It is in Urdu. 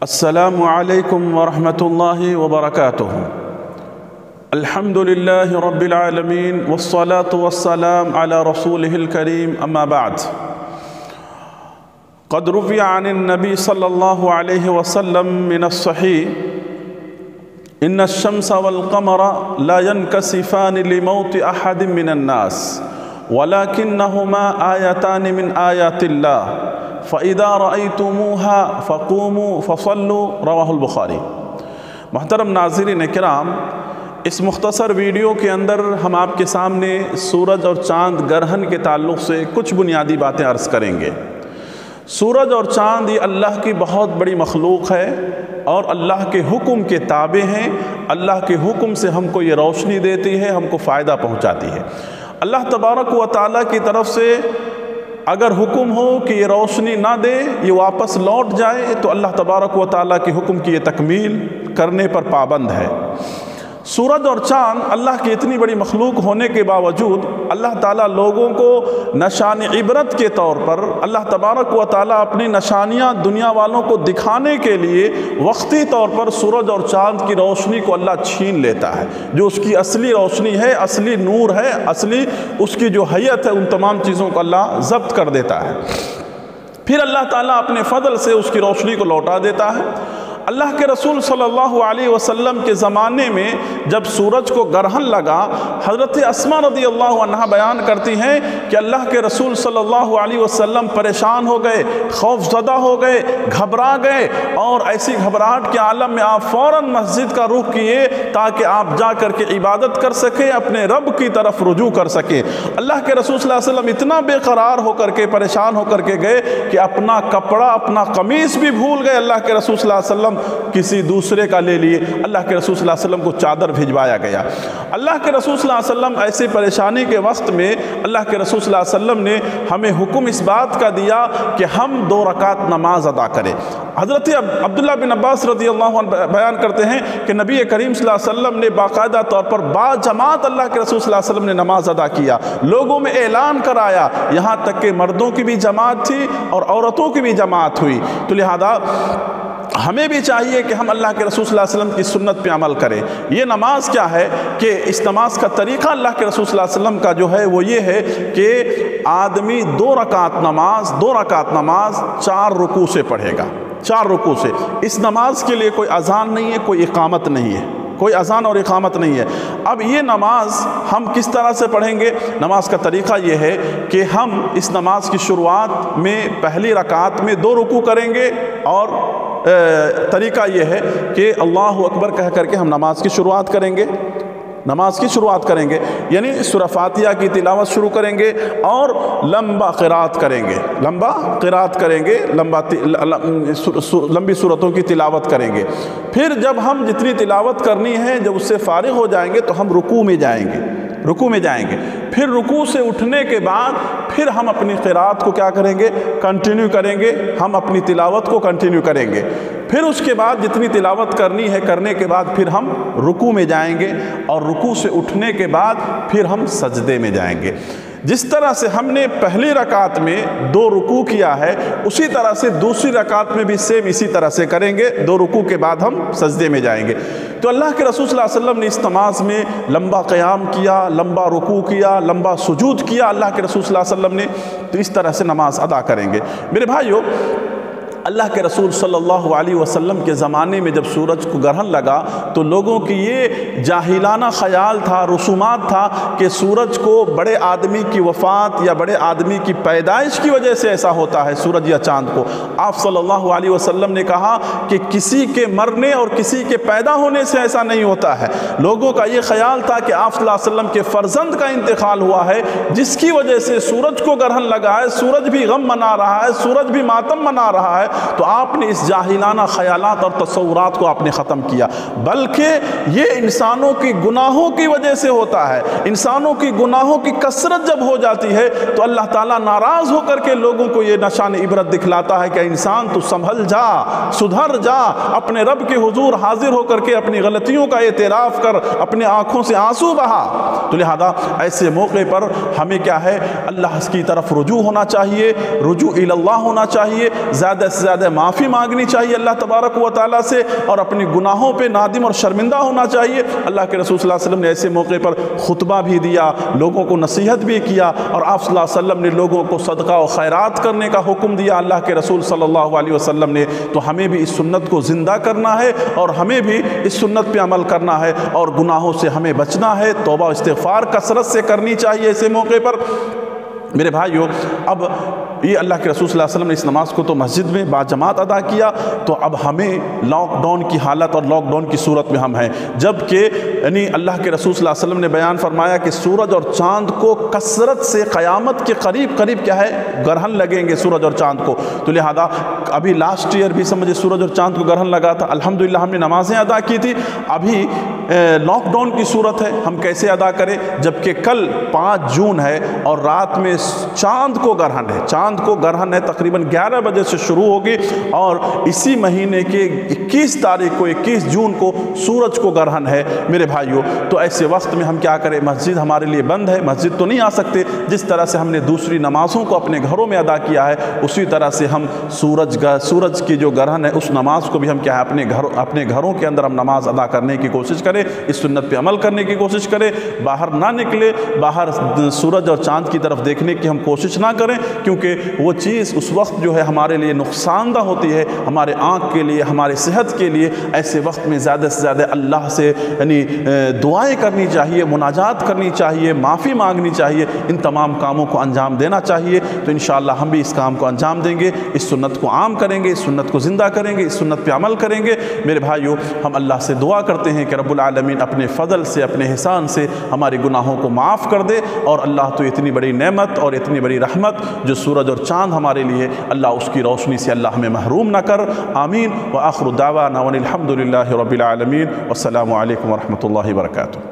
السلام علیکم ورحمۃ اللہ وبرکاتہ۔ الحمد للہ رب العالمین والصلاة والسلام علی رسولہ الکریم، اما بعد۔ قد روی عن النبی صلی اللہ علیہ وسلم من الصحیح ان الشمس والقمر لا ينكسفان لموت احد من الناس ولكنهما آیتان من آیات اللہ فَإِذَا رَأَيْتُمُوهَا فَقُومُوا فَصَلُّوا رواہ البخاری۔ محترم ناظرین کرام، اس مختصر ویڈیو کے اندر ہم آپ کے سامنے سورج اور چاند گرہن کے تعلق سے کچھ بنیادی باتیں عرض کریں گے۔ سورج اور چاند یہ اللہ کی بہت بڑی مخلوق ہے اور اللہ کے حکم کے تابع ہیں۔ اللہ کے حکم سے ہم کو یہ روشنی دیتی ہے، ہم کو فائدہ پہنچاتی ہے۔ اللہ تبارک و تعالیٰ کی طرف سے اگر حکم ہو کہ یہ روشنی نہ دے، یہ واپس لوٹ جائے، تو اللہ تبارک و تعالیٰ کے حکم کی یہ تکمیل کرنے پر پابند ہے۔ سورج اور چاند اللہ کی اتنی بڑی مخلوق ہونے کے باوجود اللہ تعالیٰ لوگوں کو نشان عبرت کے طور پر، اللہ تبارک و تعالیٰ اپنی نشانیاں دنیا والوں کو دکھانے کے لیے وقتی طور پر سورج اور چاند کی روشنی کو اللہ چھین لیتا ہے۔ جو اس کی اصلی روشنی ہے، اصلی نور ہے، اصلی اس کی جو حیت ہے، ان تمام چیزوں کو اللہ ضبط کر دیتا ہے۔ پھر اللہ تعالیٰ اپنے فضل سے اس کی روشنی کو لوٹا دیتا ہے۔ اللہ کے رسول صلی اللہ علیہ وسلم کے زمانے میں جب سورج کو گرہن لگا، حضرت اسماء رضی اللہ عنہا بیان کرتی ہیں کہ اللہ کے رسول صلی اللہ علیہ وسلم پریشان ہو گئے، خوف زدہ ہو گئے، گھبرا گئے، اور ایسی گھبراہٹ کے عالم میں آپ فوراً مسجد کا رخ کیے تاکہ آپ جا کر کے عبادت کر سکیں، اپنے رب کی طرف رجوع کر سکیں۔ اللہ کے رسول صلی اللہ علیہ وسلم اتنا بے قرار ہو کر کے، پریشان ہو کر کے گئے کہ اپنا کپڑا، اپنا قمیص بھی بھول گئے۔ اللہ کے رسول صلی اللہ علیہ وسلم کسی دوسرے کا لے لیے۔ اللہ کے رسول صلی اللہ علیہ وسلم کو چادر بھجوایا گیا۔ اللہ کے رسول صلی اللہ علیہ وسلم ایسی پریشانی کے وقت میں اللہ کے رسول صلی اللہ علیہ وسلم نے ہمیں حکم اس بات کا دیا کہ ہم 2 رکعت نماز ادا کریں۔ حضرت عبداللہ بن عباس رضی اللہ عنہ بیان کرتے ہیں کہ نبی کریم صلی اللہ علیہ وسلم نے باقاعدہ طور پر باجماعت اللہ کے رسول صلی اللہ علیہ وسلم نے نماز ادا کیا، لوگوں میں اعلان کرایا، یہاں تک کہ مردوں کی بھی جماعت تھی اور عورتوں کی بھی جماعت ہوئی۔ تو لہذا ہمیں بھی چاہیے کہ ہم اللہ کے رسول صلی اللہ علیہ وسلم کی سنت پہ عمل کریں۔ یہ نماز کیا ہے کہ اس نماز کا طریقہ اللہ کے رسول صلی اللہ علیہ وسلم کا جو ہے وہ یہ ہے کہ آدمی 2 رکعت نماز 4 رکوع سے پڑھے گا، 4 رکوع سے۔ اس نماز کے لیے کوئی اذان نہیں ہے، کوئی اقامت نہیں ہے، کوئی اذان اور اقامت نہیں ہے۔ اب یہ نماز ہم کس طرح سے پڑھیں گے؟ نماز کا طریقہ یہ ہے کہ ہم اس نماز کی شروعات میں پہلی رکعت میں 2 رکوع کریں گے، اور طریقہ یہ ہے کہ اللہ اکبر کہہ کر کے ہم نماز کی شروعات کریں گے، یعنی سورہ فاتحہ کی تلاوت شروع کریں گے اور لمبا قرات کریں گے، لمبی سورتوں کی تلاوت کریں گے۔ پھر جب ہم جتنی تلاوت کرنی ہے، جب اس سے فارغ ہو جائیں گے تو ہم رکوع میں جائیں گے۔ پھر رکوع سے اٹھنے کے بعد پھر ہم اپنی قرات کو کیا کریں گے؟ کنٹینیو کریں گے، ہم اپنی تلاوت کو کنٹینیو کریں گے۔ پھر اس کے بعد جتنی تلاوت کرنی ہے کرنے کے بعد پھر ہم رکوع میں جائیں گے، اور رکوع سے اٹھنے کے بعد پھر ہم سجدے میں جائیں گے۔ جس طرح سے ہم نے پہلی رکعت میں 2 رکوع کیا ہے، اسی طرح سے دوسری رکعت میں بھی سیم اسی طرح سے کریں گے۔ 2 رکوع کے بعد ہم سجدے میں جائیں گے۔ تو اللہ کے رسول صلی اللہ علیہ وسلم نے اس نماز میں لمبا قیام کیا، لمبا رکوع کیا، لمبا سجود کیا اللہ کے رسول صلی اللہ علیہ وسلم نے۔ تو اس طرح سے نماز ادا کریں گے۔ میرے بھائیو، اللہ کے رسول صلی اللہ علیہ وسلم کے زمانے میں جب سورج کو گرہن لگا تو لوگوں کی یہ جاہلانہ خیال تھا، رسومات تھا کہ سورج کو بڑے آدمی کی وفات یا بڑے آدمی کی پیدائش کی وجہ سے ایسا ہوتا ہے سورج یا چاند کو۔ آپ صلی اللہ علیہ وسلم نے کہا کہ کسی کے مرنے اور کسی کے پیدا ہونے سے ایسا نہیں ہوتا ہے۔ لوگوں کا یہ خیال تھا کہ آپ صلی اللہ علیہ وسلم کے فرزند کا انتقال ہوا ہے، جس کی وجہ سے سورج کو گرہن لگا ہے، سورج بھی غم منا رہا ہے، سورج بھی ماتم منا رہا ہے۔ تو آپ نے اس جاہلانہ خیالات اور تصورات کو آپ نے ختم کیا، بلکہ یہ انسانوں کی گناہوں کی وجہ سے ہوتا ہے۔ انسانوں کی گناہوں کی کثرت جب ہو جاتی ہے تو اللہ تعالیٰ ناراض ہو کر کے لوگوں کو یہ نشان عبرت دکھلاتا ہے کہ انسان تو سنبھل جا، سدھر جا، اپنے رب کے حضور حاضر ہو کر کے اپنی غلطیوں کا اعتراف کر، اپنے آنکھوں سے آنسو بہا۔ تو لہذا ایسے موقع پر ہمیں کیا ہے؟ اللہ کی طرف رجوع ہونا چاہیے، رجوع اللہ ہونا چاہیے، زیادہ سے زیادہ معافی مانگنی چاہیے اللہ تبارک و تعالیٰ سے، اور اپنی گناہوں پہ نادم اور شرمندہ ہونا چاہیے۔ اللہ کے رسول صلی اللہ علیہ وسلم نے ایسے موقع پر خطبہ بھی دیا، لوگوں کو نصیحت بھی کیا، اور آپ صلی اللہ علیہ وسلم نے لوگوں کو صدقہ و خیرات کرنے کا حکم دیا اللہ کے رسول صلی اللہ علیہ وسلم نے۔ تو ہمیں بھی اس سنت کو زندہ کرنا ہے، اور ہمیں بھی اس سنت پہ عمل کرنا ہے، اور گناہوں سے ہمیں بچنا ہے۔ توبہ استغفار کثرت سے کرنی چاہیے ایسے موقع پر۔ میرے بھائیو، اب یہ اللہ کے رسول صلی اللہ علیہ وسلم نے اس نماز کو تو مسجد میں باجماعت ادا کیا، تو اب ہمیں لاک ڈاؤن کی حالت اور لاک ڈاؤن کی صورت میں ہم ہیں، جبکہ یعنی اللہ کے رسول صلی اللہ علیہ وسلم نے بیان فرمایا کہ سورج اور چاند کو کثرت سے قیامت کے قریب کیا ہے گرہن لگیں گے سورج اور چاند کو۔ تو لہذا ابھی لاسٹ ایئر بھی سمجھے سورج اور چاند کو گرہن لگا تھا، الحمدللہ ہم نے نمازیں ادا کی تھی۔ ابھی لاک ڈاؤن کی صورت ہے، ہم کیسے ادا کریں جبکہ کل 5 جون ہے اور رات میں چاند کو گرہن ہے، چاند کو گرہن ہے، تقریباً 11 بجے سے شروع ہوگی، اور اسی مہینے کے 21 تاریخ کو 21 جون کو سورج کو گرہن ہے۔ میرے بھائیوں، تو ایسے وقت میں ہم کیا کریں؟ مسجد ہمارے لیے بند ہے، مسجد تو نہیں آ سکتے، جس طرح سے ہم نے دوسری نمازوں کو اپنے گھروں میں ادا کیا ہے اسی طرح سے ہم سورج کی جو گرہن ہے اس نماز کو بھی ہم کیا ہے اپنے گھروں کے اندر ہم نماز ادا کرنے کی کوشش کریں، اس سنت پہ عمل کرنے کی کوشش کریں، باہر نہ نکلے، باہر سورج اور چاند کی طرف دیکھنے کی ہم کوشش نہ کریں، کیونکہ وہ چیز اس وقت جو ہے ہمارے لیے نقصان دہ ہوتی ہے، ہمارے آنکھ کے لیے، ہمارے صحت کے لیے۔ ایسے وقت میں زیادہ سے زیادہ اللہ سے یعنی دعائیں کرنی چاہیے، مناجات کرنی چاہیے، معافی مانگنی چاہیے، ان تمام کاموں کو انجام دینا چاہیے۔ تو انشاءاللہ ہم بھی اس کام کو انجام دیں گے، اس سنت کو عام کریں گے، اس سنت کو زندہ کریں گے، اس سنت پہ عمل کریں گے۔ میرے بھائیوں، ہم اللہ سے دعا کرتے ہیں کہ رب العالمین اپنے فضل سے، اپنے احسان سے ہمارے گناہوں کو معاف کر دے، اور اللہ تو اتنی بڑی نعمت اور اتنی بڑی رحمت جو سورج اور چاند ہمارے لیے، اللہ اس کی روشنی سے اللہ ہمیں محروم نہ کر۔ آمین۔ وآخر دعوانا ان الحمد للہ رب العالمین، والسلام علیکم ورحمۃ اللہ وبرکاتہ۔